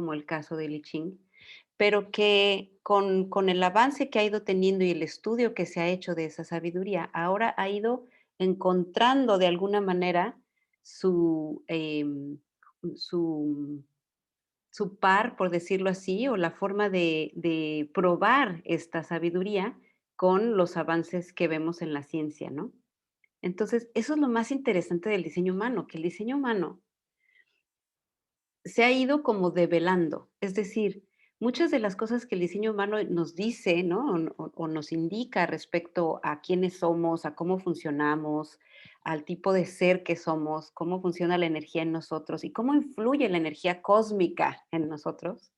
como el caso de Li Ching, pero que con el avance que ha ido teniendo y el estudio que se ha hecho de esa sabiduría, ahora ha ido encontrando de alguna manera su, su, su par, por decirlo así, o la forma de probar esta sabiduría con los avances que vemos en la ciencia, ¿no? Entonces, eso es lo más interesante del diseño humano, que el diseño humano se ha ido como develando. Es decir, muchas de las cosas que el diseño humano nos dice, ¿no? O nos indica respecto a quiénes somos, a cómo funcionamos, al tipo de ser que somos, cómo funciona la energía en nosotros y cómo influye la energía cósmica en nosotros,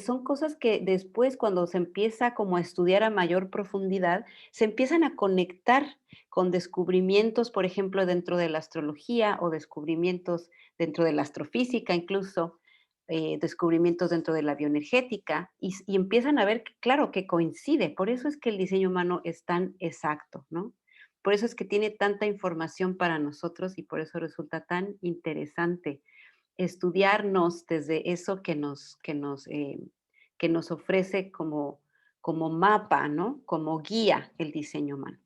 son cosas que después, cuando se empieza como a estudiar a mayor profundidad, se empiezan a conectar con descubrimientos, por ejemplo, dentro de la astrología o descubrimientos dentro de la astrofísica, incluso descubrimientos dentro de la bioenergética, y empiezan a ver, claro, que coincide. Por eso es que el diseño humano es tan exacto, ¿no? Por eso es que tiene tanta información para nosotros y por eso resulta tan interesante estudiarnos desde eso que nos ofrece como mapa, ¿no? Como guía el diseño humano.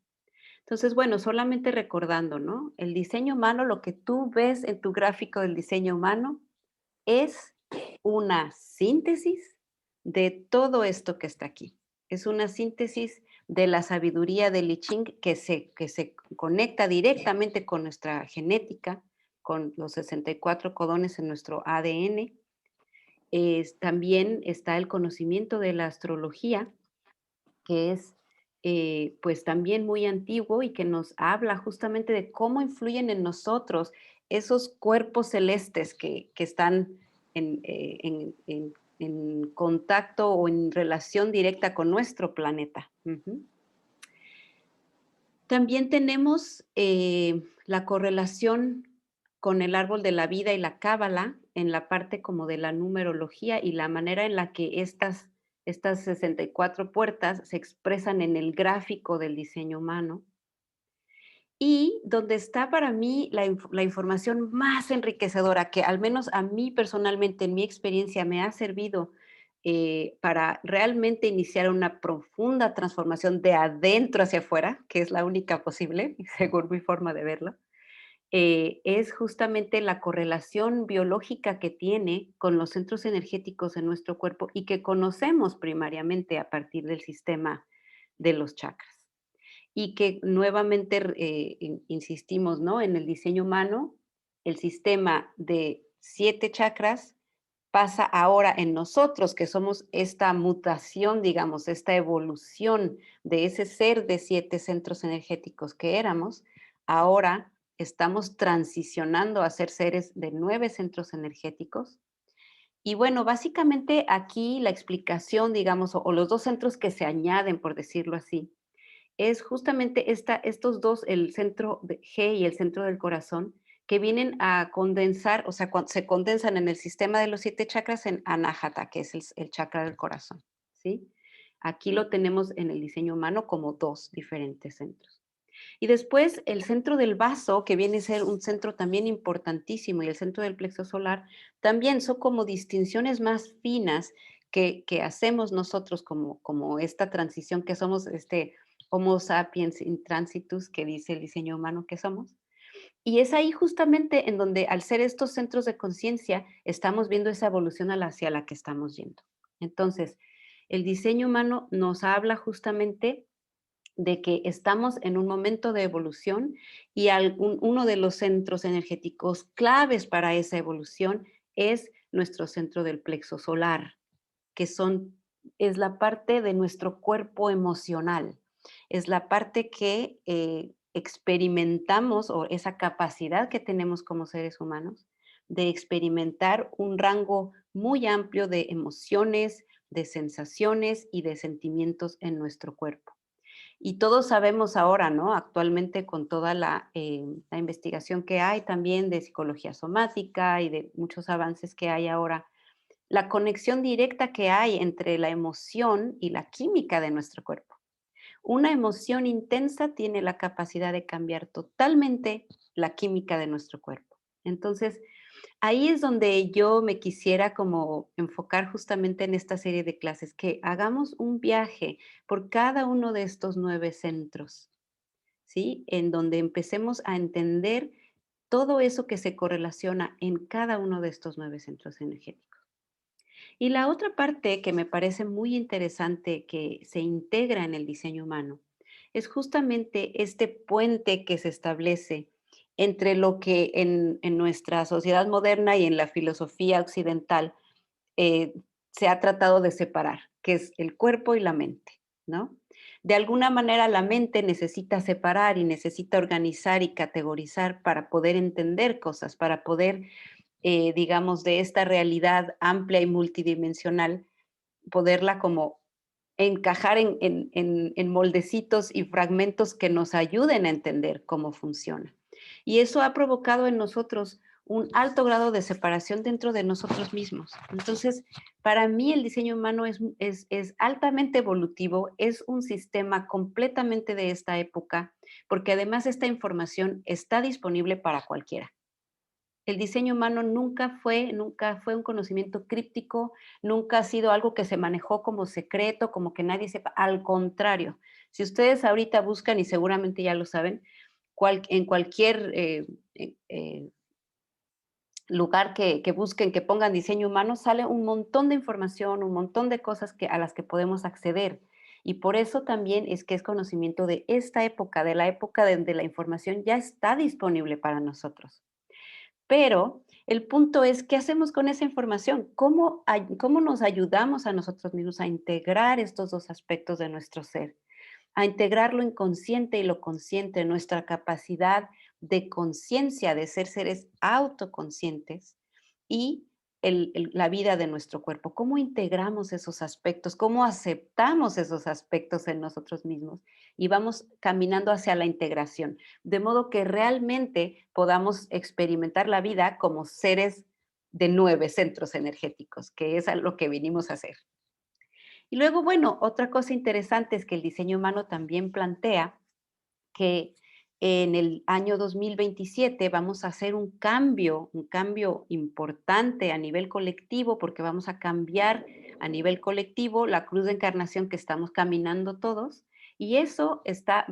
Entonces, bueno, solamente recordando, ¿no? El diseño humano, lo que tú ves en tu gráfico del diseño humano es una síntesis de todo esto que está aquí. Es una síntesis de la sabiduría del I Ching que se conecta directamente con nuestra genética, con los 64 codones en nuestro ADN. También está el conocimiento de la astrología, que es pues también muy antiguo y que nos habla justamente de cómo influyen en nosotros esos cuerpos celestes que están en contacto o en relación directa con nuestro planeta. Ujú. También tenemos la correlación con el árbol de la vida y la cábala en la parte como de la numerología y la manera en la que estas 64 puertas se expresan en el gráfico del diseño humano. Y donde está para mí la información más enriquecedora, que al menos a mí personalmente, en mi experiencia, me ha servido para realmente iniciar una profunda transformación de adentro hacia afuera, que es la única posible, según mi forma de verlo, es justamente la correlación biológica que tiene con los centros energéticos en nuestro cuerpo y que conocemos primariamente a partir del sistema de los chakras y que nuevamente insistimos, ¿no? En el diseño humano, el sistema de 7 chakras pasa ahora en nosotros, que somos esta mutación, digamos, esta evolución de ese ser de 7 centros energéticos que éramos, ahora estamos transicionando a ser seres de 9 centros energéticos. Y bueno, básicamente aquí la explicación, digamos, o los 2 centros que se añaden, por decirlo así, es justamente estos dos, el centro de G y el centro del corazón, que vienen a condensar, o sea, se condensan en el sistema de los 7 chakras en Anahata, que es el chakra del corazón, ¿sí? Aquí lo tenemos en el diseño humano como dos diferentes centros. Y después el centro del vaso, que viene a ser un centro también importantísimo, y el centro del plexo solar, también son como distinciones más finas que hacemos nosotros como esta transición que somos, este Homo sapiens intransitus, que dice el diseño humano que somos. Y es ahí justamente en donde, al ser estos centros de conciencia, estamos viendo esa evolución hacia la que estamos yendo. Entonces, el diseño humano nos habla justamente de que estamos en un momento de evolución y uno de los centros energéticos claves para esa evolución es nuestro centro del plexo solar, que es la parte de nuestro cuerpo emocional, es la parte que experimentamos o esa capacidad que tenemos como seres humanos de experimentar un rango muy amplio de emociones, de sensaciones y de sentimientos en nuestro cuerpo. Y todos sabemos ahora, ¿no? Actualmente con toda la investigación que hay también de psicología somática y de muchos avances que hay ahora, la conexión directa que hay entre la emoción y la química de nuestro cuerpo. Una emoción intensa tiene la capacidad de cambiar totalmente la química de nuestro cuerpo. Entonces, Ahí es donde yo me quisiera como enfocar justamente en esta serie de clases, que hagamos un viaje por cada uno de estos 9 centros, ¿sí? En donde empecemos a entender todo eso que se correlaciona en cada uno de estos 9 centros energéticos. Y la otra parte que me parece muy interesante que se integra en el diseño humano es justamente este puente que se establece entre lo que en nuestra sociedad moderna y en la filosofía occidental eh, se ha tratado de separar, que es el cuerpo y la mente, ¿no? De alguna manera la mente necesita separar y necesita organizar y categorizar para poder entender cosas, para poder, digamos, de esta realidad amplia y multidimensional, poderla como encajar en moldecitos y fragmentos que nos ayuden a entender cómo funciona. Y eso ha provocado en nosotros un alto grado de separación dentro de nosotros mismos. Entonces, para mí el diseño humano es altamente evolutivo, es un sistema completamente de esta época, porque además esta información está disponible para cualquiera. El diseño humano nunca fue un conocimiento críptico, nunca ha sido algo que se manejó como secreto, como que nadie sepa. Al contrario, si ustedes ahorita buscan, y seguramente ya lo saben, en cualquier lugar que busquen, que pongan diseño humano, sale un montón de información, un montón de cosas a las que podemos acceder. Y por eso también es que es conocimiento de esta época, de la época donde la información ya está disponible para nosotros. Pero el punto es, ¿qué hacemos con esa información? ¿Cómo nos ayudamos a nosotros mismos a integrar estos dos aspectos de nuestro ser? A integrar lo inconsciente y lo consciente, nuestra capacidad de conciencia, de ser seres autoconscientes y la vida de nuestro cuerpo. ¿Cómo integramos esos aspectos? ¿Cómo aceptamos esos aspectos en nosotros mismos? Y vamos caminando hacia la integración, de modo que realmente podamos experimentar la vida como seres de 9 centros energéticos, que es a lo que vinimos a hacer. Y luego, bueno, otra cosa interesante es que el diseño humano también plantea que en el año 2027 vamos a hacer un cambio importante a nivel colectivo, porque vamos a cambiar a nivel colectivo la cruz de encarnación que estamos caminando todos, y eso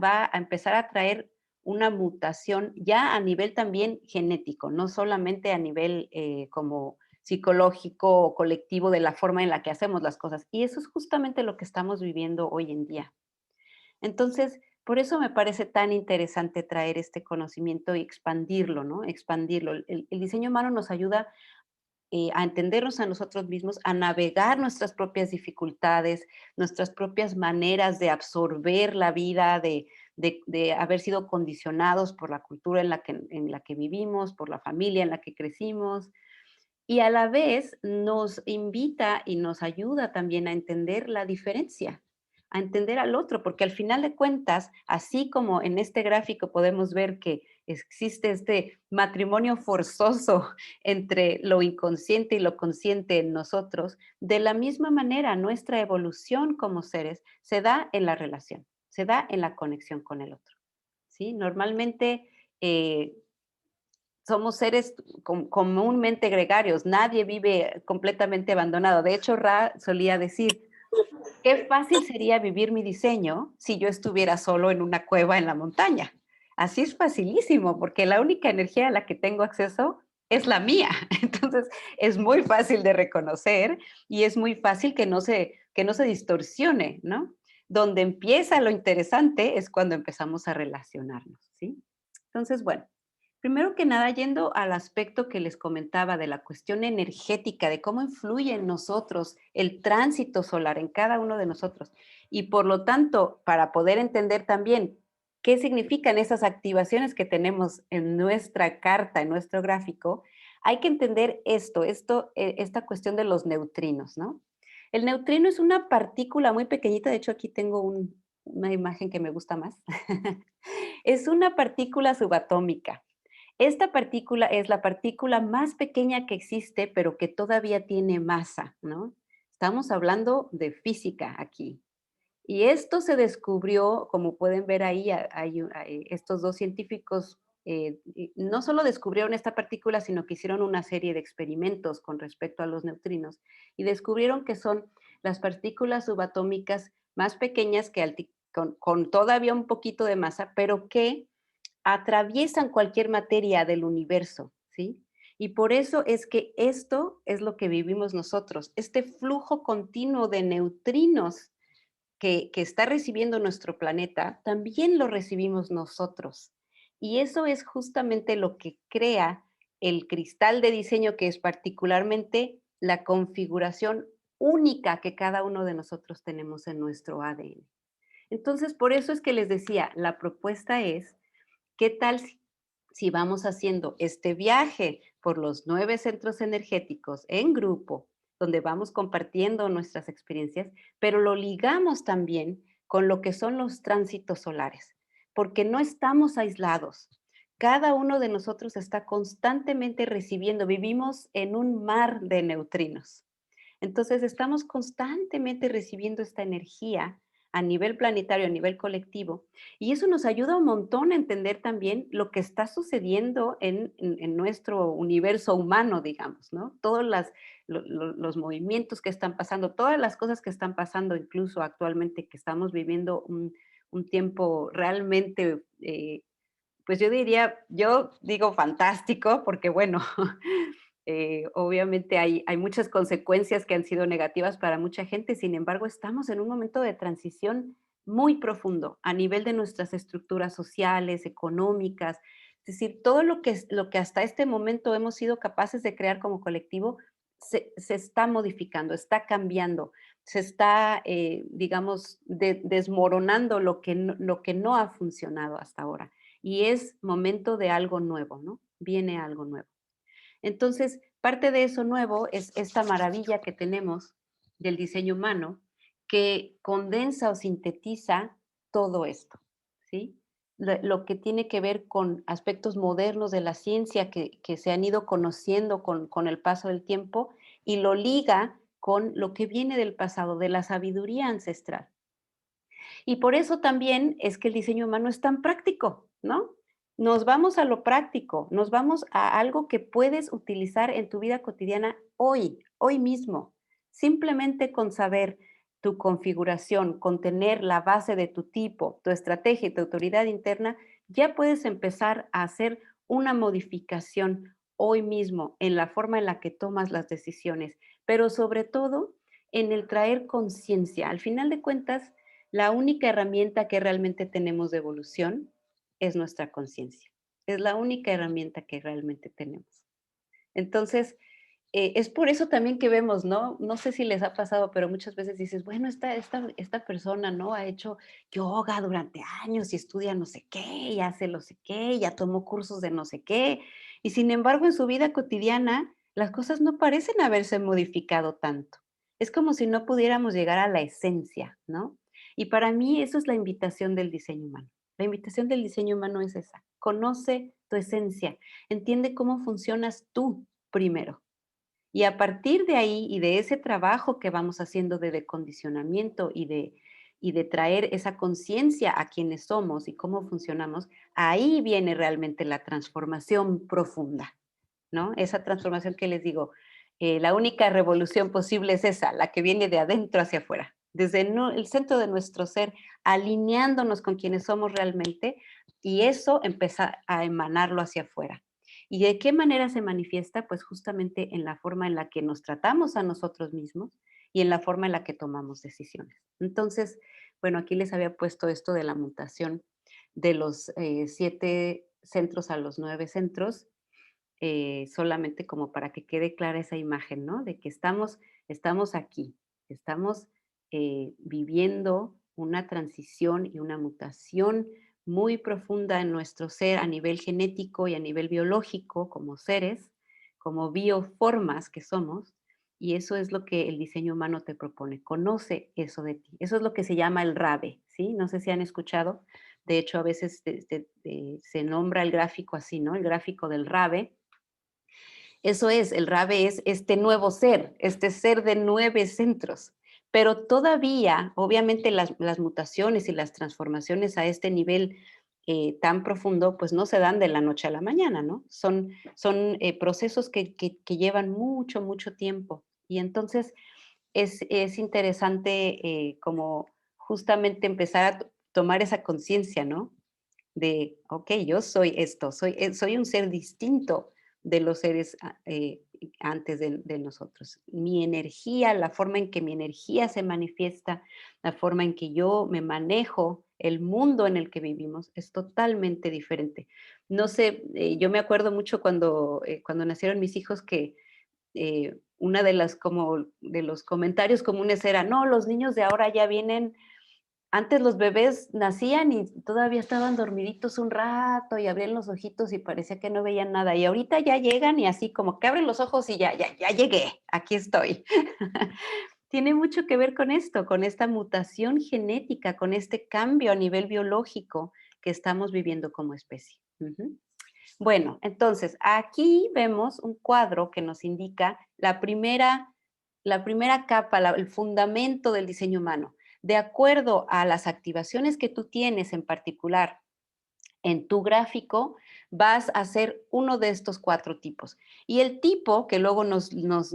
va a empezar a traer una mutación ya a nivel también genético, no solamente a nivel como psicológico o colectivo de la forma en la que hacemos las cosas. Y eso es justamente lo que estamos viviendo hoy en día. Entonces, por eso me parece tan interesante traer este conocimiento y expandirlo, ¿no? Expandirlo. El diseño humano nos ayuda a entendernos a nosotros mismos, a navegar nuestras propias dificultades, nuestras propias maneras de absorber la vida, de haber sido condicionados por la cultura en la que vivimos, por la familia en la que crecimos, y a la vez nos invita y nos ayuda también a entender la diferencia, a entender al otro, porque al final de cuentas, así como en este gráfico podemos ver que existe este matrimonio forzoso entre lo inconsciente y lo consciente en nosotros, de la misma manera nuestra evolución como seres se da en la relación, se da en la conexión con el otro. ¿Sí? Normalmente somos seres comúnmente gregarios, nadie vive completamente abandonado. De hecho, Ra solía decir, qué fácil sería vivir mi diseño si yo estuviera solo en una cueva en la montaña. Así es facilísimo, porque la única energía a la que tengo acceso es la mía. Entonces, es muy fácil de reconocer y es muy fácil que no se distorsione, ¿no? Donde empieza lo interesante es cuando empezamos a relacionarnos, ¿sí? Entonces, bueno, primero que nada, yendo al aspecto que les comentaba de la cuestión energética, de cómo influye en nosotros el tránsito solar en cada uno de nosotros. Y por lo tanto, para poder entender también qué significan esas activaciones que tenemos en nuestra carta, en nuestro gráfico, hay que entender esta cuestión de los neutrinos, ¿no? El neutrino es una partícula muy pequeñita, de hecho aquí tengo una imagen que me gusta más. Es una partícula subatómica. Esta partícula es la partícula más pequeña que existe, pero que todavía tiene masa, ¿no? Estamos hablando de física aquí. Y esto se descubrió, como pueden ver ahí, hay estos dos científicos y no solo descubrieron esta partícula, sino que hicieron una serie de experimentos con respecto a los neutrinos y descubrieron que son las partículas subatómicas más pequeñas que con todavía un poquito de masa, pero que atraviesan cualquier materia del universo, ¿sí? Y por eso es que esto es lo que vivimos nosotros, este flujo continuo de neutrinos que está recibiendo nuestro planeta, también lo recibimos nosotros. Y eso es justamente lo que crea el cristal de diseño, que es particularmente la configuración única que cada uno de nosotros tenemos en nuestro ADN. Entonces, por eso es que les decía, la propuesta es, ¿qué tal si vamos haciendo este viaje por los 9 centros energéticos en grupo, donde vamos compartiendo nuestras experiencias, pero lo ligamos también con lo que son los tránsitos solares? Porque no estamos aislados. Cada uno de nosotros está constantemente recibiendo, vivimos en un mar de neutrinos. Entonces, estamos constantemente recibiendo esta energía a nivel planetario, a nivel colectivo, y eso nos ayuda un montón a entender también lo que está sucediendo en nuestro universo humano, digamos, ¿no? Todos los movimientos que están pasando, todas las cosas que están pasando, incluso actualmente que estamos viviendo un tiempo realmente, pues yo digo fantástico, porque bueno, obviamente hay muchas consecuencias que han sido negativas para mucha gente. Sin embargo, estamos en un momento de transición muy profundo a nivel de nuestras estructuras sociales, económicas. Es decir, todo lo que hasta este momento hemos sido capaces de crear como colectivo se está modificando, está cambiando, se está, digamos, desmoronando lo que no ha funcionado hasta ahora. Y es momento de algo nuevo, ¿no? Viene algo nuevo. Entonces, parte de eso nuevo es esta maravilla que tenemos del diseño humano, que condensa o sintetiza todo esto, ¿sí? Lo que tiene que ver con aspectos modernos de la ciencia que se han ido conociendo con el paso del tiempo, y lo liga con lo que viene del pasado, de la sabiduría ancestral. Y por eso también es que el diseño humano es tan práctico, ¿no? Nos vamos a lo práctico, nos vamos a algo que puedes utilizar en tu vida cotidiana hoy, hoy mismo. Simplemente con saber tu configuración, con tener la base de tu tipo, tu estrategia y tu autoridad interna, ya puedes empezar a hacer una modificación hoy mismo en la forma en la que tomas las decisiones, pero sobre todo en el traer conciencia. Al final de cuentas, la única herramienta que realmente tenemos de evolución es nuestra conciencia. Es la única herramienta que realmente tenemos. Entonces, es por eso también que vemos, ¿no? No sé si les ha pasado, pero muchas veces dices, bueno, esta persona, ¿no? Ha hecho yoga durante años y estudia no sé qué, y hace no sé qué, ya tomó cursos de no sé qué. Y sin embargo, en su vida cotidiana, las cosas no parecen haberse modificado tanto. Es como si no pudiéramos llegar a la esencia, ¿no? Y para mí eso es la invitación del diseño humano. La invitación del diseño humano es esa. Conoce tu esencia. Entiende cómo funcionas tú primero. Y a partir de ahí y de ese trabajo que vamos haciendo de decondicionamiento y de traer esa conciencia a quienes somos y cómo funcionamos, ahí viene realmente la transformación profunda, ¿no? Esa transformación que les digo, la única revolución posible es esa, la que viene de adentro hacia afuera, desde el centro de nuestro ser, alineándonos con quienes somos realmente, y eso empieza a emanarlo hacia afuera. ¿Y de qué manera se manifiesta? Pues justamente en la forma en la que nos tratamos a nosotros mismos y en la forma en la que tomamos decisiones. Entonces, bueno, aquí les había puesto esto de la mutación de los 7 centros a los 9 centros, solamente como para que quede clara esa imagen, ¿no? De que estamos aquí, estamos viviendo una transición y una mutación muy profunda en nuestro ser a nivel genético y a nivel biológico como seres, como bioformas que somos, y eso es lo que el diseño humano te propone. Conoce eso de ti. Eso es lo que se llama el RAVE, ¿sí? No sé si han escuchado. De hecho, a veces se nombra el gráfico así, ¿no? El gráfico del RAVE. Eso es, el RAVE es este nuevo ser, este ser de 9 centros. Pero todavía, obviamente, las mutaciones y las transformaciones a este nivel tan profundo, pues no se dan de la noche a la mañana, ¿no? Son procesos que llevan mucho, mucho tiempo. Y entonces es interesante como justamente empezar a tomar esa conciencia, ¿no? De, ok, yo soy esto, soy un ser distinto de los seres antes de nosotros. Mi energía, la forma en que mi energía se manifiesta, la forma en que yo me manejo, el mundo en el que vivimos es totalmente diferente. No sé, yo me acuerdo mucho cuando nacieron mis hijos que una de las como de los comentarios comunes era, no, los niños de ahora ya vienen antes los bebés nacían y todavía estaban dormiditos un rato y abrían los ojitos y parecía que no veían nada. Y ahorita ya llegan y así como que abren los ojos y ya llegué, aquí estoy. Tiene mucho que ver con esto, con esta mutación genética, con este cambio a nivel biológico que estamos viviendo como especie. Ujú. Bueno, entonces aquí vemos un cuadro que nos indica la primera capa, el fundamento del diseño humano. De acuerdo a las activaciones que tú tienes en particular en tu gráfico, vas a hacer uno de estos 4 tipos. Y el tipo que luego nos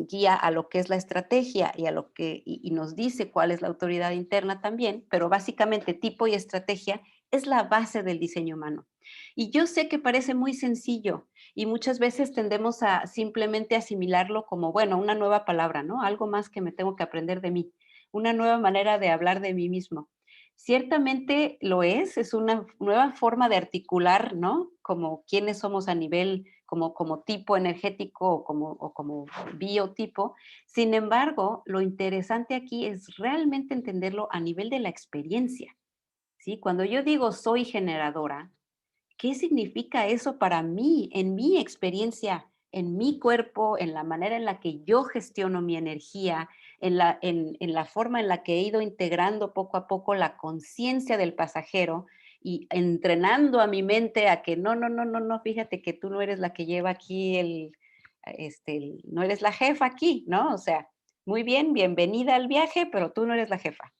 guía a lo que es la estrategia y a lo que y nos dice cuál es la autoridad interna también, pero básicamente tipo y estrategia es la base del diseño humano. Y yo sé que parece muy sencillo y muchas veces tendemos a simplemente asimilarlo como, bueno, una nueva palabra, ¿no? Algo más que me tengo que aprender de mí, una nueva manera de hablar de mí mismo. Ciertamente lo es una nueva forma de articular, ¿no? Como quiénes somos a nivel, como tipo energético o como biotipo. Sin embargo, lo interesante aquí es realmente entenderlo a nivel de la experiencia, ¿sí? Cuando yo digo soy generadora, ¿qué significa eso para mí, en mi experiencia, en mi cuerpo, en la manera en la que yo gestiono mi energía, en la forma en la que he ido integrando poco a poco la conciencia del pasajero y entrenando a mi mente a que no, no, no, no, no, fíjate que tú no eres la que lleva aquí no eres la jefa aquí, ¿no? O sea, muy bien, bienvenida al viaje, pero tú no eres la jefa.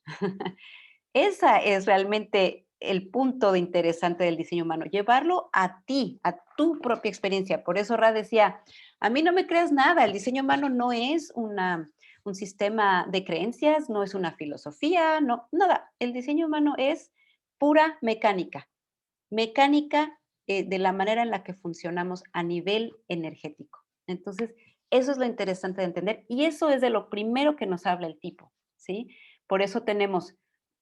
Esa es realmente el punto de interesante del diseño humano, llevarlo a ti, a tu propia experiencia. Por eso Ra decía, a mí no me creas nada, el diseño humano no es un sistema de creencias, no es una filosofía, no, nada. El diseño humano es pura mecánica, mecánica de la manera en la que funcionamos a nivel energético. Entonces, eso es lo interesante de entender y eso es de lo primero que nos habla el tipo, ¿sí? Por eso tenemos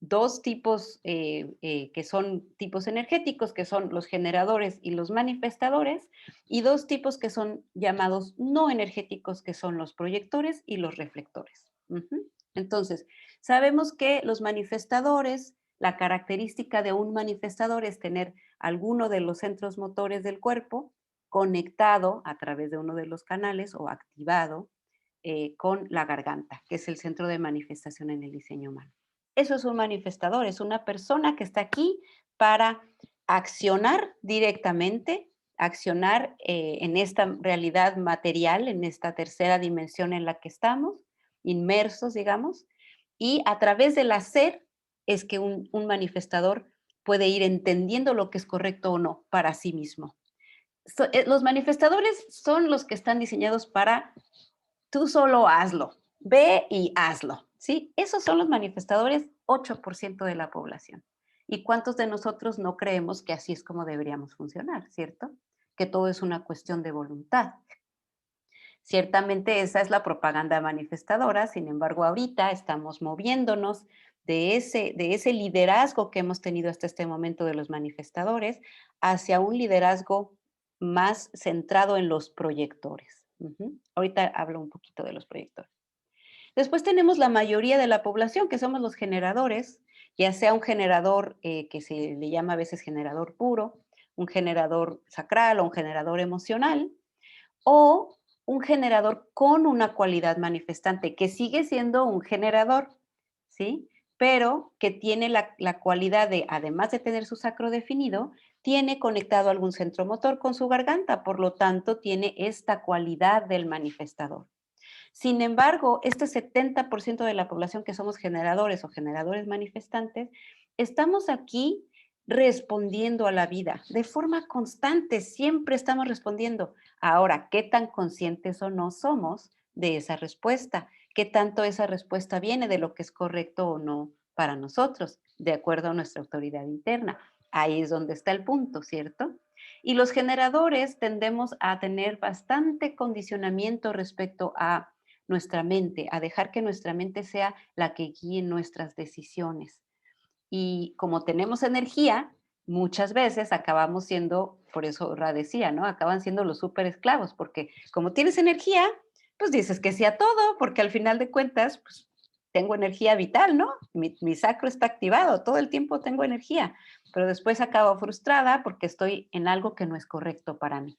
2 tipos que son tipos energéticos, que son los generadores y los manifestadores, y 2 tipos que son llamados no energéticos, que son los proyectores y los reflectores. Ujú. Entonces, sabemos que los manifestadores, la característica de un manifestador es tener alguno de los centros motores del cuerpo conectado a través de uno de los canales o activado con la garganta, que es el centro de manifestación en el diseño humano. Eso es un manifestador, es una persona que está aquí para accionar directamente, accionar en esta realidad material, en esta tercera dimensión en la que estamos, inmersos, digamos, y a través del hacer es que un manifestador puede ir entendiendo lo que es correcto o no para sí mismo. Los manifestadores son los que están diseñados para tú solo hazlo, ve y hazlo, ¿sí? Esos son los manifestadores, 8% de la población. ¿Y cuántos de nosotros no creemos que así es como deberíamos funcionar, cierto? Que todo es una cuestión de voluntad. Ciertamente esa es la propaganda manifestadora, sin embargo, ahorita estamos moviéndonos de ese liderazgo que hemos tenido hasta este momento de los manifestadores hacia un liderazgo más centrado en los proyectores. Ujú. Ahorita hablo un poquito de los proyectores. Después tenemos la mayoría de la población, que somos los generadores, ya sea un generador que se le llama a veces generador puro, un generador sacral o un generador emocional, o un generador con una cualidad manifestante, que sigue siendo un generador, ¿sí? Pero que tiene la cualidad de, además de tener su sacro definido, tiene conectado algún centro motor con su garganta, por lo tanto, tiene esta cualidad del manifestador. Sin embargo, este 70% de la población que somos generadores o generadores manifestantes, estamos aquí respondiendo a la vida de forma constante, siempre estamos respondiendo. Ahora, ¿qué tan conscientes o no somos de esa respuesta? ¿Qué tanto esa respuesta viene de lo que es correcto o no para nosotros, de acuerdo a nuestra autoridad interna? Ahí es donde está el punto, ¿cierto? Y los generadores tendemos a tener bastante condicionamiento respecto a nuestra mente, a dejar que nuestra mente sea la que guíe nuestras decisiones. Y como tenemos energía, muchas veces acabamos siendo, por eso Ra decía, ¿no? Acaban siendo los súper esclavos, porque como tienes energía, pues dices que sí a todo, porque al final de cuentas, pues tengo energía vital, ¿no? Mi sacro está activado, todo el tiempo tengo energía, pero después acabo frustrada porque estoy en algo que no es correcto para mí.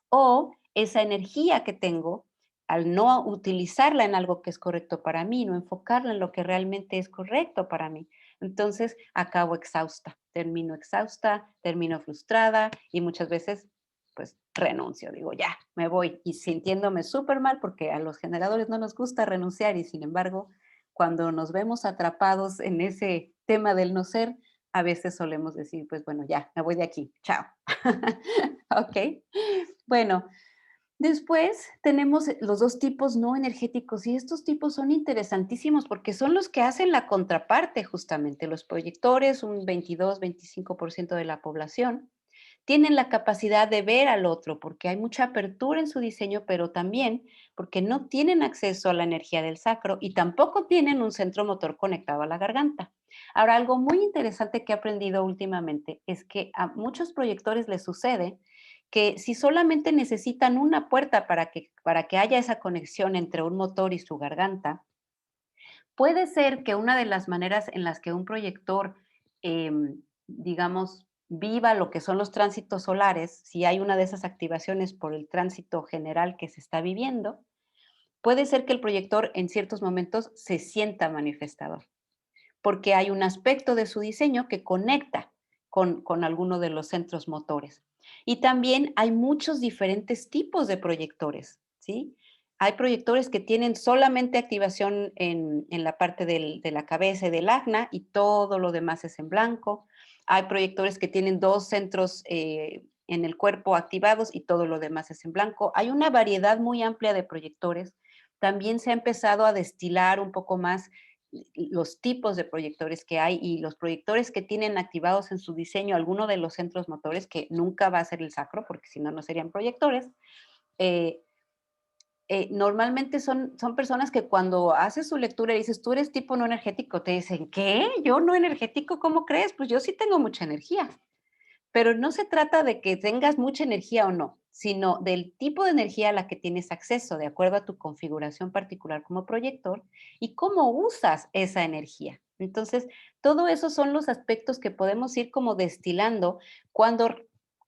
O esa energía que tengo, al no utilizarla en algo que es correcto para mí, no enfocarla en lo que realmente es correcto para mí. Entonces acabo exhausta, termino frustrada y muchas veces pues renuncio, digo, ya, me voy y sintiéndome súper mal porque a los generadores no nos gusta renunciar y sin embargo, cuando nos vemos atrapados en ese tema del no ser, a veces solemos decir, pues bueno, ya, me voy de aquí, chao. Ok. Bueno, después tenemos los 2 tipos no energéticos, y estos tipos son interesantísimos porque son los que hacen la contraparte justamente. Los proyectores, un 22-25% de la población, tienen la capacidad de ver al otro, porque hay mucha apertura en su diseño, pero también porque no tienen acceso a la energía del sacro y tampoco tienen un centro motor conectado a la garganta. Ahora, algo muy interesante que he aprendido últimamente es que a muchos proyectores les sucede que si solamente necesitan una puerta para que haya esa conexión entre un motor y su garganta, puede ser que una de las maneras en las que un proyector, digamos, viva lo que son los tránsitos solares, si hay una de esas activaciones por el tránsito general que se está viviendo, puede ser que el proyector en ciertos momentos se sienta manifestador, porque hay un aspecto de su diseño que conecta con alguno de los centros motores. Y también hay muchos diferentes tipos de proyectores, ¿sí? Hay proyectores que tienen solamente activación en la parte de la cabeza y del acna y todo lo demás es en blanco. Hay proyectores que tienen 2 centros en el cuerpo activados y todo lo demás es en blanco. Hay una variedad muy amplia de proyectores. También se ha empezado a destilar un poco más los tipos de proyectores que hay y los proyectores que tienen activados en su diseño alguno de los centros motores, que nunca va a ser el sacro, porque si no, no serían proyectores. eh, Normalmente son personas que cuando haces su lectura y dices, tú eres tipo no energético, te dicen, ¿qué? ¿Yo no energético? ¿Cómo crees? Pues yo sí tengo mucha energía. Pero no se trata de que tengas mucha energía o no, sino del tipo de energía a la que tienes acceso, de acuerdo a tu configuración particular como proyector y cómo usas esa energía. Entonces, todo eso son los aspectos que podemos ir como destilando cuando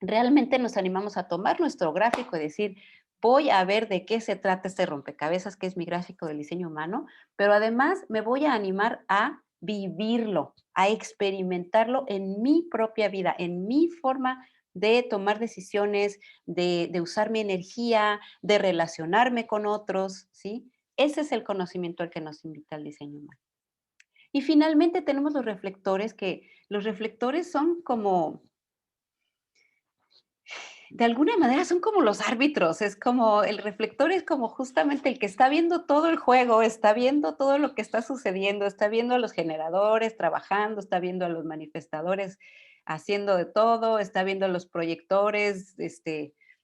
realmente nos animamos a tomar nuestro gráfico y decir, voy a ver de qué se trata este rompecabezas, que es mi gráfico del diseño humano, pero además me voy a animar a vivirlo, a experimentarlo en mi propia vida, en mi forma de tomar decisiones, de usar mi energía, de relacionarme con otros, ¿sí? Ese es el conocimiento al que nos invita el diseño humano. Y finalmente tenemos los reflectores, que los reflectores son como de alguna manera son como los árbitros, es como el reflector es como justamente el que está viendo todo el juego, está viendo todo lo que está sucediendo, está viendo a los generadores trabajando, está viendo a los manifestadores haciendo de todo, está viendo a los proyectores,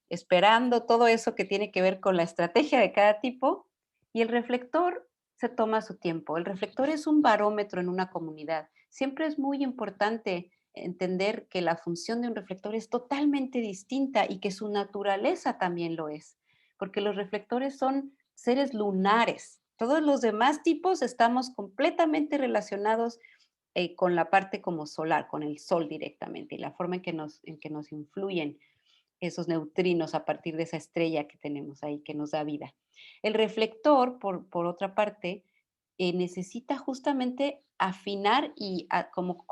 esperando todo eso que tiene que ver con la estrategia de cada tipo, y el reflector se toma su tiempo. El reflector es un barómetro en una comunidad. Siempre es muy importante entender que la función de un reflector es totalmente distinta y que su naturaleza también lo es, porque los reflectores son seres lunares. Todos los demás tipos estamos completamente relacionados con la parte como solar, con el sol directamente y la forma en que nos influyen esos neutrinos a partir de esa estrella que tenemos ahí que nos da vida. El reflector, por otra parte, necesita justamente afinar y ¿cómo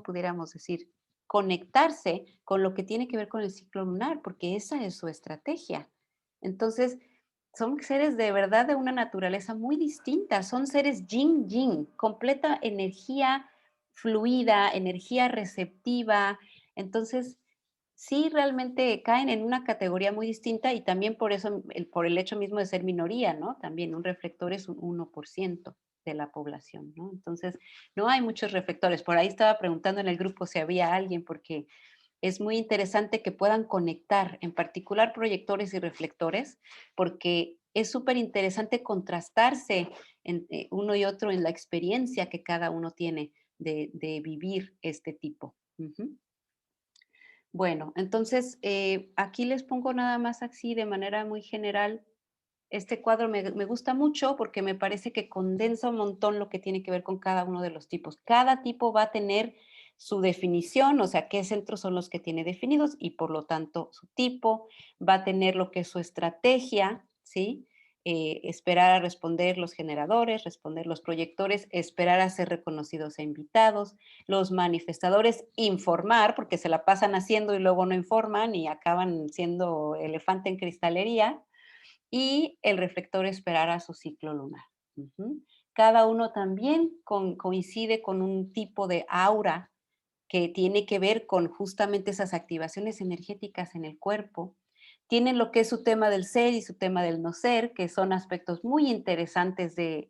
pudiéramos decir? Conectarse con lo que tiene que ver con el ciclo lunar, porque esa es su estrategia. Entonces, son seres de verdad de una naturaleza muy distinta, son seres yin-yin, completa energía fluida, energía receptiva. Entonces, sí realmente caen en una categoría muy distinta y también por eso, por el hecho mismo de ser minoría, ¿no? También un reflector es un 1% de la población, ¿no? Entonces, no hay muchos reflectores. Por ahí estaba preguntando en el grupo si había alguien, porque es muy interesante que puedan conectar, en particular proyectores y reflectores, porque es súper interesante contrastarse uno y otro en la experiencia que cada uno tiene de vivir este tipo. Ujú. Bueno, entonces aquí les pongo nada más así de manera muy general. Este cuadro me gusta mucho porque me parece que condensa un montón lo que tiene que ver con cada uno de los tipos. Cada tipo va a tener su definición, o sea, qué centros son los que tiene definidos y por lo tanto su tipo, va a tener lo que es su estrategia, ¿sí? Esperar a responder los generadores, responder los proyectores, esperar a ser reconocidos e invitados, los manifestadores informar, porque se la pasan haciendo y luego no informan y acaban siendo elefante en cristalería, y el reflector esperará su ciclo lunar. Ujú. Cada uno también coincide con un tipo de aura que tiene que ver con justamente esas activaciones energéticas en el cuerpo. Tienen lo que es su tema del ser y su tema del no ser, que son aspectos muy interesantes de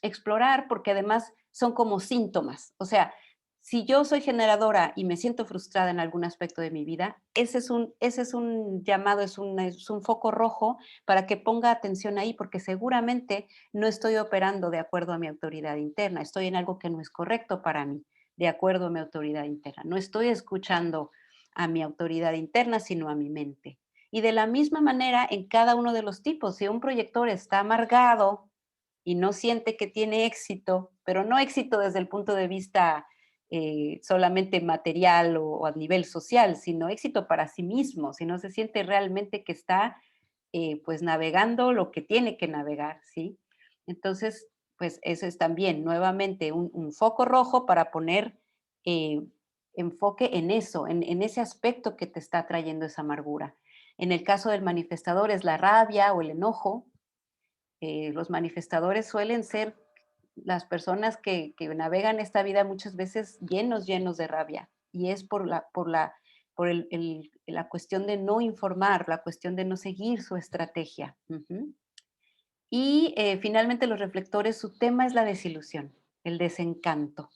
explorar, porque además son como síntomas. O sea, si yo soy generadora y me siento frustrada en algún aspecto de mi vida, ese es un llamado, es un foco rojo para que ponga atención ahí, porque seguramente no estoy operando de acuerdo a mi autoridad interna, estoy en algo que no es correcto para mí, de acuerdo a mi autoridad interna. No estoy escuchando a mi autoridad interna, sino a mi mente. Y de la misma manera, en cada uno de los tipos, si un proyector está amargado y no siente que tiene éxito, pero no éxito desde el punto de vista solamente material o a nivel social, sino éxito para sí mismo, si no se siente realmente que está pues navegando lo que tiene que navegar, ¿sí? Entonces, pues eso es también nuevamente un foco rojo para poner eh, enfoque en eso, en ese aspecto que te está trayendo esa amargura. En el caso del manifestador es la rabia o el enojo. Los manifestadores suelen ser las personas que navegan esta vida muchas veces llenos de rabia. Y es por la cuestión de no informar, la cuestión de no seguir su estrategia. Ujú. Y finalmente los reflectores, su tema es la desilusión, el desencanto,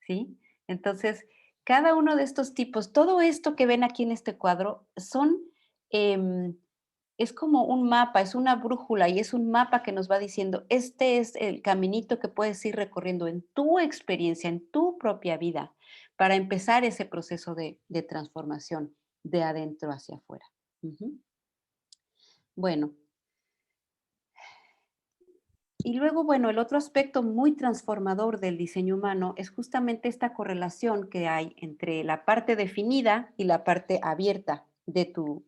¿sí? Entonces, cada uno de estos tipos, todo esto que ven aquí en este cuadro em, es como un mapa, es una brújula y es un mapa que nos va diciendo, este es el caminito que puedes ir recorriendo en tu experiencia, en tu propia vida, para empezar ese proceso de transformación de adentro hacia afuera. Ujú. Bueno, y luego, bueno, el otro aspecto muy transformador del diseño humano es justamente esta correlación que hay entre la parte definida y la parte abierta de tu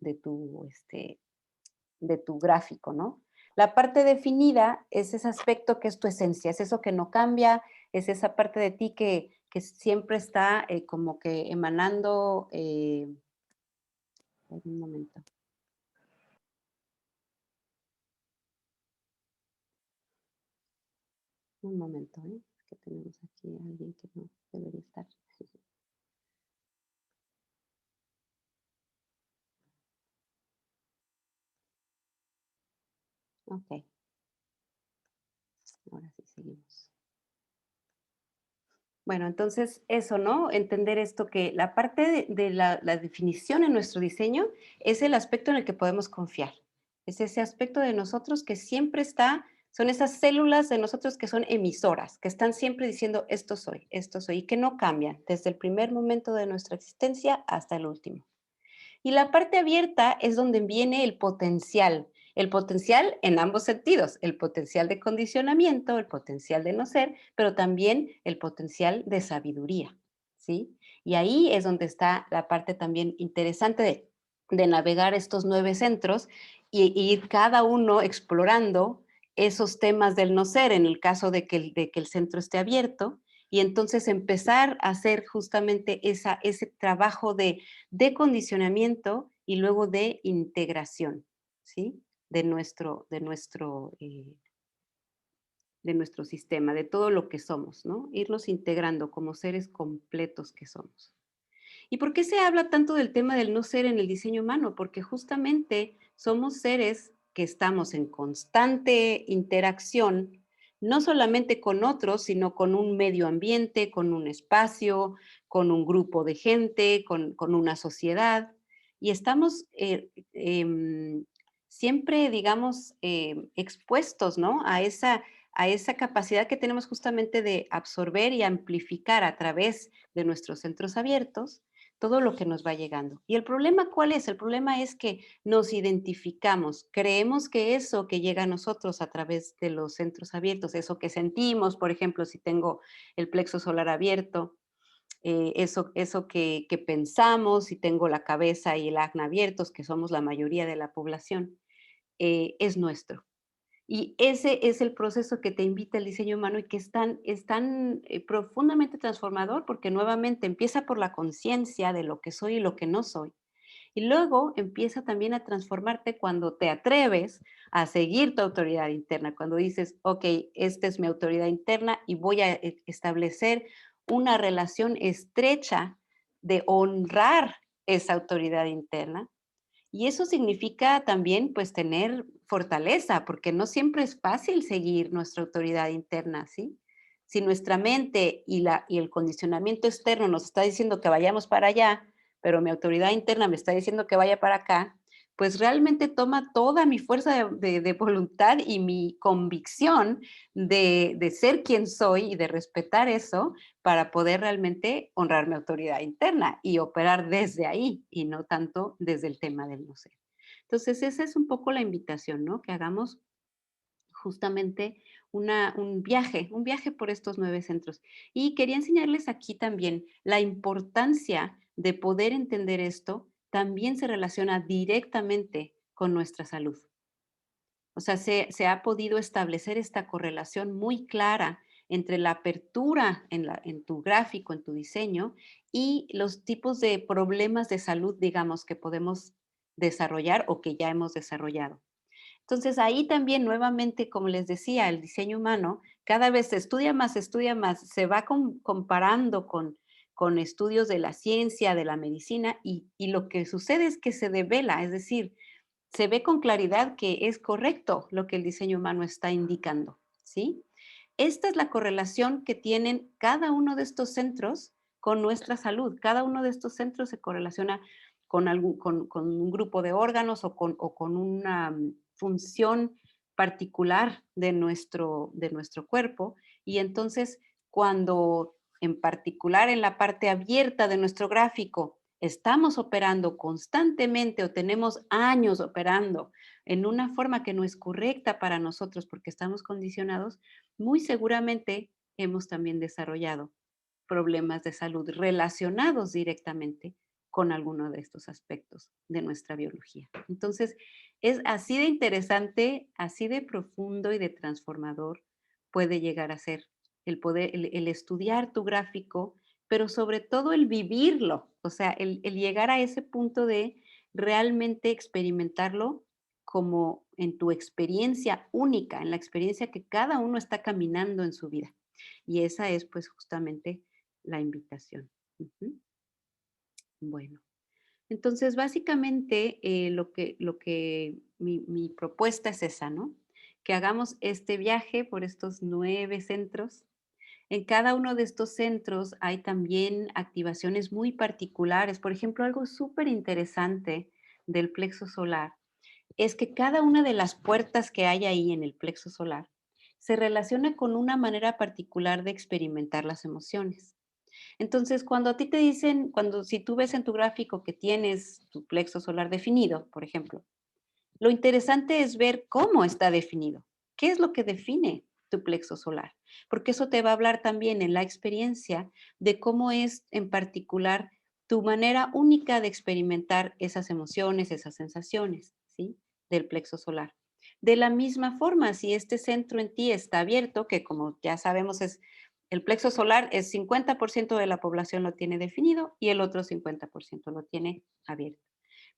gráfico, ¿no? La parte definida es ese aspecto que es tu esencia, es eso que no cambia, es esa parte de ti que siempre está como que emanando. Un momento, un momento, ¿eh? Que tenemos aquí a alguien que no debería estar. Ok, ahora sí seguimos. Bueno, entonces eso, ¿no? Entender esto que la parte de la definición en nuestro diseño es el aspecto en el que podemos confiar. Es ese aspecto de nosotros que siempre está, son esas células de nosotros que son emisoras, que están siempre diciendo esto soy, y que no cambian desde el primer momento de nuestra existencia hasta el último. Y la parte abierta es donde viene el potencial en ambos sentidos, el potencial de condicionamiento, el potencial de no ser, pero también el potencial de sabiduría, ¿sí? Y ahí es donde está la parte también interesante de navegar estos 9 centros y ir cada uno explorando esos temas del no ser, en el caso de que el centro esté abierto, y entonces empezar a hacer justamente ese trabajo de condicionamiento y luego de integración, ¿sí? De nuestro de nuestro sistema, de todo lo que somos, ¿no? Irnos integrando como seres completos que somos. ¿Y por qué se habla tanto del tema del no ser en el diseño humano? Porque justamente somos seres que estamos en constante interacción, no solamente con otros, sino con un medio ambiente, con un espacio, con un grupo de gente, con una sociedad. Y estamos siempre, digamos, expuestos, ¿no? A esa capacidad que tenemos justamente de absorber y amplificar a través de nuestros centros abiertos todo lo que nos va llegando. ¿Y el problema cuál es? El problema es que nos identificamos, creemos que eso que llega a nosotros a través de los centros abiertos, eso que sentimos, por ejemplo, si tengo el plexo solar abierto, eso que pensamos, si tengo la cabeza y el acna abiertos, que somos la mayoría de la población, es nuestro. Y ese es el proceso que te invita el diseño humano y que es tan profundamente transformador porque nuevamente empieza por la conciencia de lo que soy y lo que no soy. Y luego empieza también a transformarte cuando te atreves a seguir tu autoridad interna, cuando dices, ok, esta es mi autoridad interna y voy a establecer una relación estrecha de honrar esa autoridad interna y eso significa también, pues, tener fortaleza, porque no siempre es fácil seguir nuestra autoridad interna, ¿sí? Si nuestra mente y el condicionamiento externo nos está diciendo que vayamos para allá, pero mi autoridad interna me está diciendo que vaya para acá, pues realmente toma toda mi fuerza de voluntad y mi convicción de ser quien soy y de respetar eso para poder realmente honrar mi autoridad interna y operar desde ahí y no tanto desde el tema del no ser. Entonces, esa es un poco la invitación, ¿no? Que hagamos justamente un viaje por estos 9 centros. Y quería enseñarles aquí también la importancia de poder entender esto, también se relaciona directamente con nuestra salud. O sea, se ha podido establecer esta correlación muy clara entre la apertura en tu gráfico, en tu diseño, y los tipos de problemas de salud, digamos, que podemos desarrollar o que ya hemos desarrollado. Entonces, ahí también nuevamente, como les decía, el diseño humano cada vez se estudia más, se va comparando con estudios de la ciencia, de la medicina, y lo que sucede es que se devela, es decir, se ve con claridad que es correcto lo que el diseño humano está indicando, ¿sí? Esta es la correlación que tienen cada uno de estos centros con nuestra salud. Cada uno de estos centros se correlaciona con un grupo de órganos o con una función particular de nuestro cuerpo. Y entonces, cuando en particular en la parte abierta de nuestro gráfico estamos operando constantemente o tenemos años operando en una forma que no es correcta para nosotros porque estamos condicionados, muy seguramente hemos también desarrollado problemas de salud relacionados directamente con alguno de estos aspectos de nuestra biología. Entonces, es así de interesante, así de profundo y de transformador puede llegar a ser el estudiar tu gráfico, pero sobre todo el vivirlo, o sea, el llegar a ese punto de realmente experimentarlo como en tu experiencia única, en la experiencia que cada uno está caminando en su vida. Y esa es pues justamente la invitación. Ujú. Bueno, entonces básicamente lo que mi propuesta es esa, ¿no? Que hagamos este viaje por estos 9 centros. En cada uno de estos centros hay también activaciones muy particulares. Por ejemplo, algo súper interesante del plexo solar es que cada una de las puertas que hay ahí en el plexo solar se relaciona con una manera particular de experimentar las emociones. Entonces, cuando a ti te dicen, si tú ves en tu gráfico que tienes tu plexo solar definido, por ejemplo, lo interesante es ver cómo está definido. ¿Qué es lo que define tu plexo solar? Porque eso te va a hablar también en la experiencia de cómo es en particular tu manera única de experimentar esas emociones, esas sensaciones, ¿sí? Del plexo solar. De la misma forma, si este centro en ti está abierto, que como ya sabemos es el plexo solar es 50% de la población lo tiene definido y el otro 50% lo tiene abierto.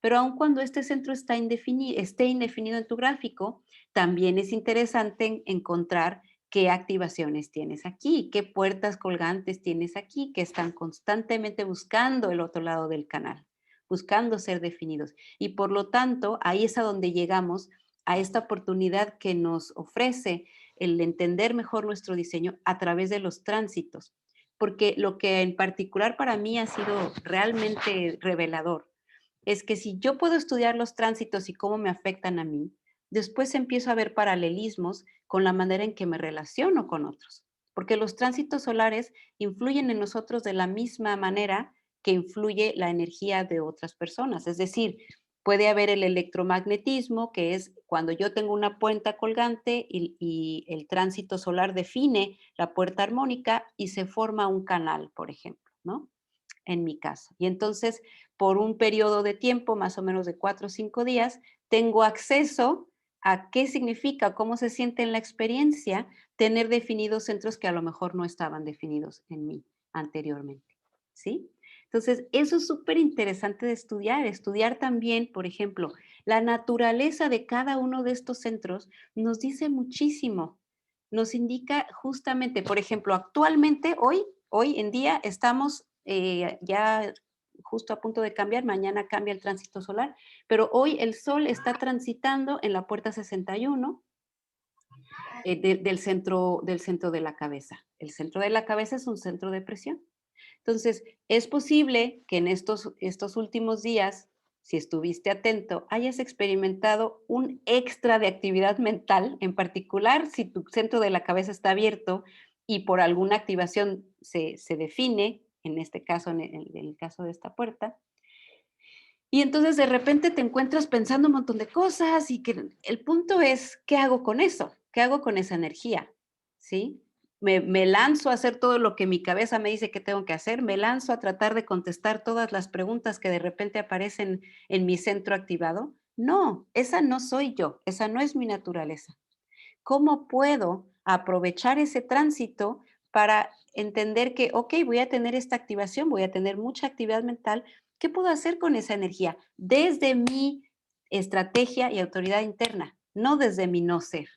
Pero aun cuando este centro esté indefinido en tu gráfico, también es interesante encontrar qué activaciones tienes aquí, qué puertas colgantes tienes aquí que están constantemente buscando el otro lado del canal, buscando ser definidos. Y por lo tanto, ahí es a donde llegamos a esta oportunidad que nos ofrece el entender mejor nuestro diseño a través de los tránsitos. Porque lo que en particular para mí ha sido realmente revelador es que si yo puedo estudiar los tránsitos y cómo me afectan a mí, después empiezo a ver paralelismos con la manera en que me relaciono con otros. Porque los tránsitos solares influyen en nosotros de la misma manera que influye la energía de otras personas. Es decir, puede haber el electromagnetismo, que es cuando yo tengo una puerta colgante y el tránsito solar define la puerta armónica y se forma un canal, por ejemplo, ¿no? En mi caso. Y entonces, por un periodo de tiempo, más o menos de 4 o 5 días, tengo acceso a qué significa, cómo se siente en la experiencia tener definidos centros que a lo mejor no estaban definidos en mí anteriormente, ¿sí? Entonces, eso es súper interesante de estudiar. Estudiar también, por ejemplo, la naturaleza de cada uno de estos centros nos dice muchísimo. Nos indica justamente, por ejemplo, actualmente, hoy en día estamos ya justo a punto de cambiar, mañana cambia el tránsito solar, pero hoy el Sol está transitando en la puerta 61 del centro de la cabeza. El centro de la cabeza es un centro de presión. Entonces, es posible que en estos últimos días, si estuviste atento, hayas experimentado un extra de actividad mental, en particular si tu centro de la cabeza está abierto y por alguna activación se define, en este caso, en el caso de esta puerta, y entonces de repente te encuentras pensando un montón de cosas y que el punto es, ¿qué hago con eso? ¿Qué hago con esa energía? ¿Sí? Me lanzo a hacer todo lo que mi cabeza me dice que tengo que hacer, me lanzo a tratar de contestar todas las preguntas que de repente aparecen en mi centro activado. No, esa no soy yo, esa no es mi naturaleza. ¿Cómo puedo aprovechar ese tránsito para entender que, ok, voy a tener esta activación, voy a tener mucha actividad mental? ¿Qué puedo hacer con esa energía? Desde mi estrategia y autoridad interna, no desde mi no ser.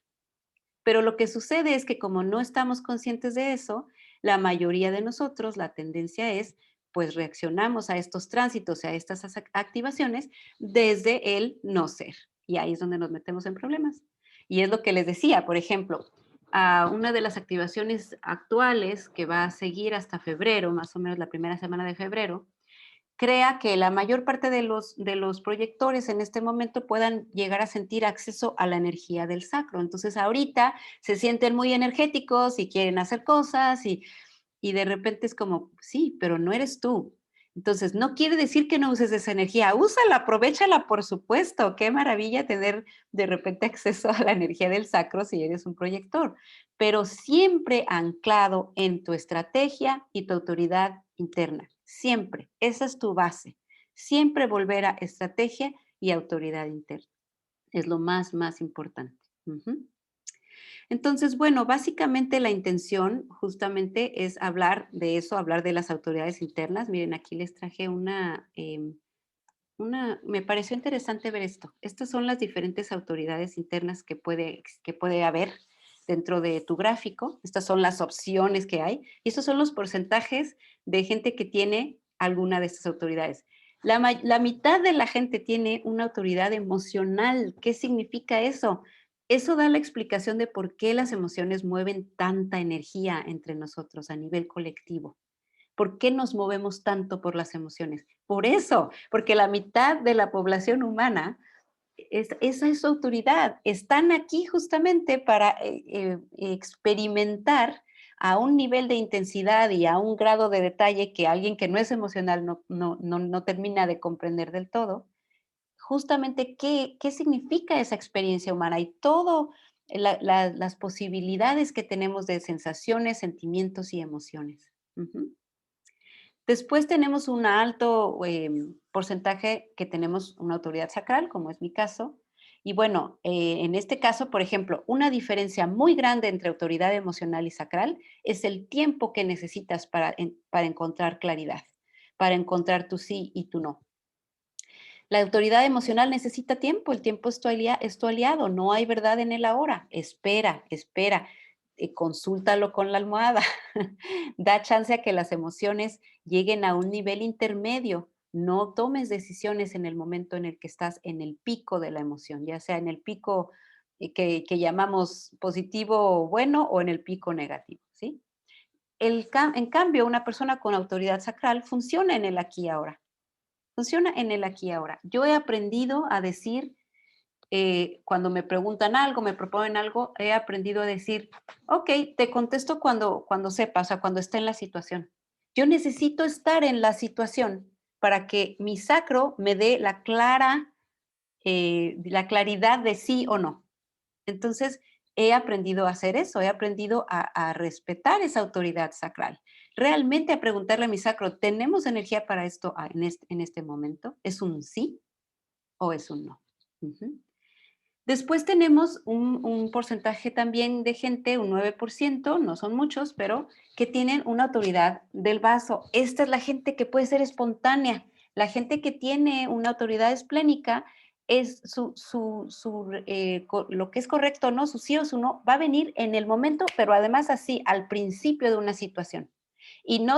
Pero lo que sucede es que como no estamos conscientes de eso, la mayoría de nosotros, la tendencia es, pues reaccionamos a estos tránsitos, a estas activaciones desde el no ser. Y ahí es donde nos metemos en problemas. Y es lo que les decía, por ejemplo, a una de las activaciones actuales que va a seguir hasta febrero, más o menos la primera semana de febrero, crea que la mayor parte de los proyectores en este momento puedan llegar a sentir acceso a la energía del sacro. Entonces ahorita se sienten muy energéticos y quieren hacer cosas y de repente es como, sí, pero no eres tú. Entonces, no quiere decir que no uses esa energía, úsala, aprovéchala, por supuesto. Qué maravilla tener de repente acceso a la energía del sacro si eres un proyector, pero siempre anclado en tu estrategia y tu autoridad interna. Siempre. Esa es tu base. Siempre volver a estrategia y autoridad interna. Es lo más importante. Ujú. Entonces, bueno, básicamente la intención justamente es hablar de eso, hablar de las autoridades internas. Miren, aquí les traje me pareció interesante ver esto. Estas son las diferentes autoridades internas que puede haber dentro de tu gráfico. Estas son las opciones que hay y estos son los porcentajes de gente que tiene alguna de estas autoridades. La mitad de la gente tiene una autoridad emocional. ¿Qué significa eso? Eso da la explicación de por qué las emociones mueven tanta energía entre nosotros a nivel colectivo. ¿Por qué nos movemos tanto por las emociones? Por eso, porque la mitad de la población humana, esa es su autoridad. Están aquí justamente para experimentar a un nivel de intensidad y a un grado de detalle que alguien que no es emocional no termina de comprender del todo, justamente qué significa esa experiencia humana y todo las posibilidades que tenemos de sensaciones, sentimientos y emociones. Ujú. Después tenemos un alto porcentaje que tenemos una autoridad sacral, como es mi caso. Y bueno, en este caso, por ejemplo, una diferencia muy grande entre autoridad emocional y sacral es el tiempo que necesitas para encontrar claridad, para encontrar tu sí y tu no. La autoridad emocional necesita tiempo, el tiempo es tu aliado, no hay verdad en el ahora. Espera, espera. consúltalo con la almohada. Da chance a que las emociones lleguen a un nivel intermedio. No tomes decisiones en el momento en el que estás en el pico de la emoción, ya sea en el pico que llamamos positivo o bueno o en el pico negativo, ¿sí? En cambio, una persona con autoridad sacral funciona en el aquí y ahora. Funciona en el aquí y ahora. Yo he aprendido a decir, cuando me preguntan algo, me proponen algo, he aprendido a decir, ok, te contesto cuando sepa, o sea, cuando esté en la situación. Yo necesito estar en la situación para que mi sacro me dé la claridad de sí o no. Entonces, he aprendido a hacer eso, he aprendido a respetar esa autoridad sacral. Realmente a preguntarle a mi sacro, ¿tenemos energía para esto en este momento? ¿Es un sí o es un no? Ujú. Después tenemos un porcentaje también de gente, un 9%, no son muchos, pero que tienen una autoridad del vaso. Esta es la gente que puede ser espontánea. La gente que tiene una autoridad esplénica es lo que es correcto, ¿no? Su sí o su no va a venir en el momento, pero además así, al principio de una situación. Y no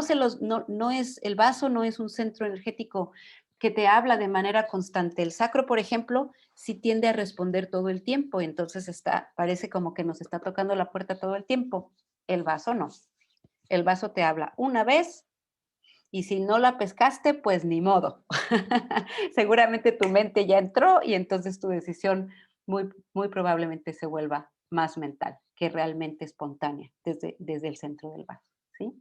es, el vaso no es un centro energético que te habla de manera constante. El sacro, por ejemplo, sí tiende a responder todo el tiempo, entonces parece como que nos está tocando la puerta todo el tiempo. El vaso no. El vaso te habla una vez y si no la pescaste, pues ni modo. Seguramente tu mente ya entró y entonces tu decisión muy probablemente se vuelva más mental que realmente espontánea desde el centro del vaso, ¿sí?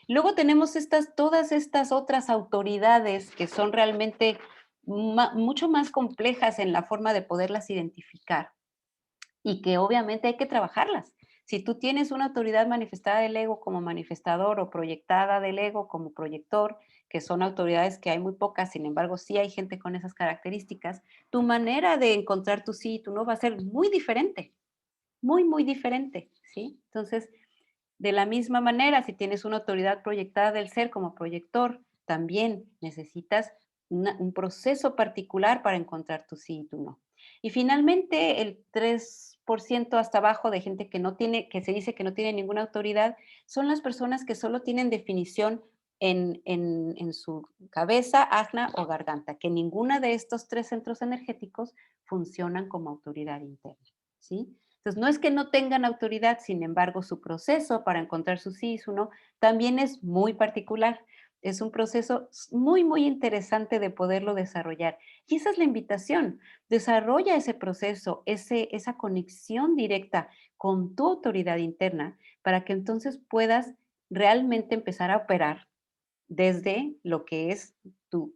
Luego tenemos todas estas otras autoridades que son realmente mucho más complejas en la forma de poderlas identificar y que obviamente hay que trabajarlas. Si tú tienes una autoridad manifestada del ego como manifestador o proyectada del ego como proyector, que son autoridades que hay muy pocas, sin embargo sí hay gente con esas características, tu manera de encontrar tu sí y tu no va a ser muy diferente, muy diferente, ¿sí? Entonces, de la misma manera, si tienes una autoridad proyectada del ser como proyector, también necesitas un proceso particular para encontrar tu sí y tu no. Y finalmente, el 3% hasta abajo de gente que se dice que no tiene ninguna autoridad, son las personas que solo tienen definición en su cabeza, ajna o garganta, que ninguna de estos tres centros energéticos funcionan como autoridad interna, ¿sí? Entonces, no es que no tengan autoridad, sin embargo, su proceso para encontrar su sí y su no también es muy particular. Es un proceso muy interesante de poderlo desarrollar. Y esa es la invitación. Desarrolla ese proceso, esa conexión directa con tu autoridad interna para que entonces puedas realmente empezar a operar desde lo que es tu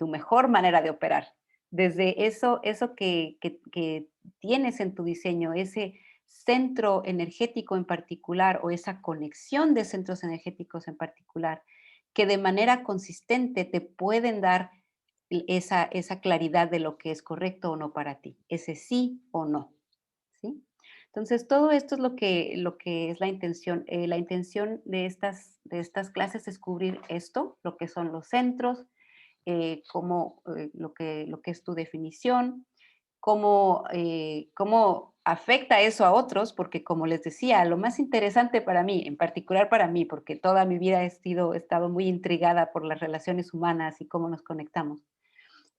mejor manera de operar, desde eso que tienes en tu diseño, ese centro energético en particular o esa conexión de centros energéticos en particular, que de manera consistente te pueden dar esa claridad de lo que es correcto o no para ti, ese sí o no, ¿sí? Entonces, todo esto es lo que es la intención. La intención de estas clases es cubrir esto, lo que son los centros, lo que es tu definición, cómo afecta eso a otros, porque como les decía, lo más interesante para mí, en particular para mí, porque toda mi vida he estado muy intrigada por las relaciones humanas y cómo nos conectamos,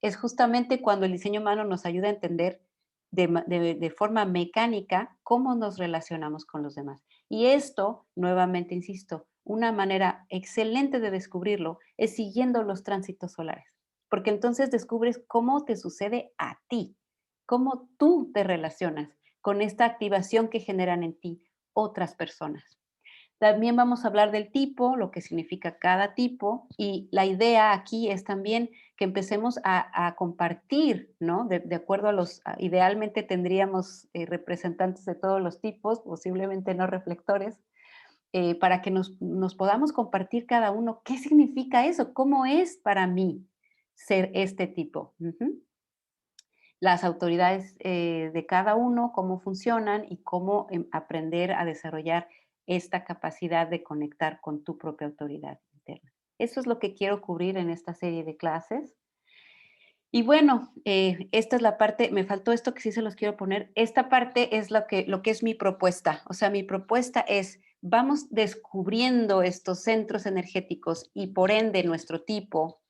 es justamente cuando el diseño humano nos ayuda a entender de forma mecánica cómo nos relacionamos con los demás. Y esto, nuevamente insisto, una manera excelente de descubrirlo es siguiendo los tránsitos solares, porque entonces descubres cómo te sucede a ti, cómo tú te relacionas con esta activación que generan en ti otras personas. También vamos a hablar del tipo, lo que significa cada tipo, y la idea aquí es también que empecemos a compartir, ¿no? De acuerdo idealmente tendríamos representantes de todos los tipos, posiblemente no reflectores, para que nos podamos compartir cada uno qué significa eso, cómo es para mí ser este tipo. Ujú. Las autoridades de cada uno, cómo funcionan y cómo aprender a desarrollar esta capacidad de conectar con tu propia autoridad interna. Eso es lo que quiero cubrir en esta serie de clases. Y bueno, esta es la parte, me faltó esto que sí se los quiero poner. Esta parte es lo que es mi propuesta. O sea, mi propuesta es, vamos descubriendo estos centros energéticos y por ende nuestro tipo,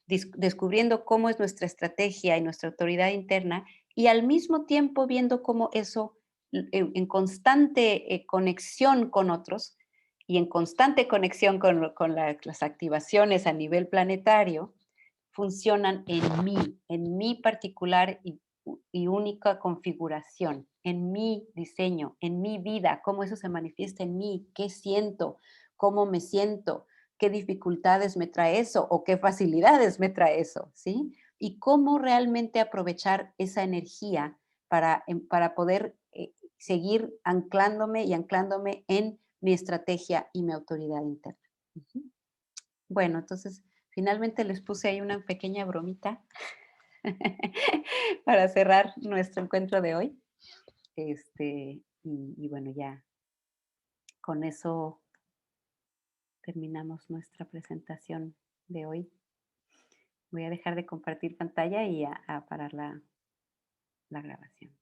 descubriendo cómo es nuestra estrategia y nuestra autoridad interna y al mismo tiempo viendo cómo eso en constante conexión con otros y en constante conexión con las activaciones a nivel planetario, funcionan en mi particular y única configuración, en mi diseño, en mi vida, cómo eso se manifiesta en mí, qué siento, cómo me siento, qué dificultades me trae eso o qué facilidades me trae eso, ¿sí? Y cómo realmente aprovechar esa energía para poder seguir anclándome y anclándome en mi estrategia y mi autoridad interna. Ujú. Bueno, entonces finalmente les puse ahí una pequeña bromita para cerrar nuestro encuentro de hoy. Y bueno, ya con eso terminamos nuestra presentación de hoy. Voy a dejar de compartir pantalla y a parar la grabación.